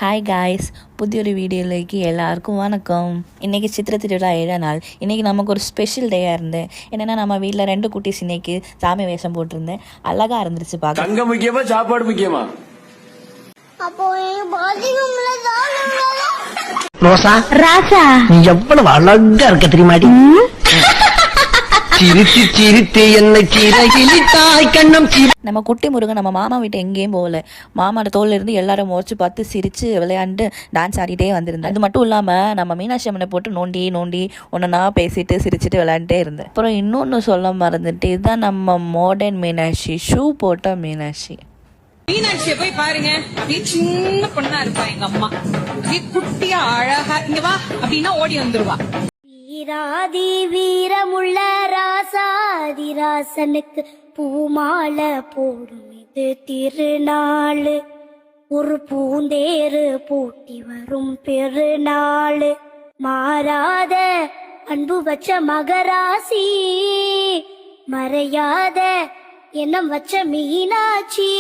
Hi guys, புதியொரு வீடியோலைக்கு எல்லாருக்கும் வணக்கம். இன்றைக்கி சித்திரை திருவிழா 7ஆம் நாள். இன்றைக்கி நமக்கு ஒரு ஸ்பெஷல் டேயாக இருந்தேன். என்னென்னா நம்ம வீட்டில் 2 குட்டீஸ் இன்னைக்கு சாமி வேஷம் போட்டிருந்தேன். அழகாக இருந்துருச்சு பார்க்க. தங்க முக்கியமா சாப்பாடு முக்கியமா? ரோசா ராசா நீ எவ்வளவு அழகா இருக்க தெரியுமாடி. சிரித்து சிரித்து என்னை சிறகிலிட்டாய் கண்ணம். நம்ம குட்டி முருகன் நம்ம மாமா வீட்டை எங்கேயும் போகல. மாமாவோட தோல்ல இருந்து எல்லாரும் முறைச்சு பார்த்து சிரித்து விளையாண்டு டான்ஸ் ஆடிட்டே வந்திருந்தேன். அது மட்டும் இல்லாமல் நம்ம மீனாட்சி அம்மனை போட்டு நோண்டி நோண்டி ஒன்றா பேசிட்டு சிரிச்சுட்டு விளையாண்டே இருந்தேன். அப்புறம் இன்னொன்று சொல்ல மறந்துட்டு, இதுதான் நம்ம மாடர்ன் மீனாட்சி, ஷூ போட்ட மீனாட்சி. மீனாட்சியை போய் பாருங்க, அப்படியே சின்ன பொண்ணா இருப்பா எங்க அம்மா, அப்படியே குட்டியா அழகா இங்க வா அப்படின்னா ஓடி வந்துருவா. வீராதி வீரமுள்ள ராசாதி ராசனுக்கு பூமாலை போடும் இது திருநாள். ஒரு பூந்தேரு பூட்டி வரும் பெருநாள். மாறாத அன்பு வச்ச மகராசி, மறையாத எண்ணம் வச்ச மீனாட்சி.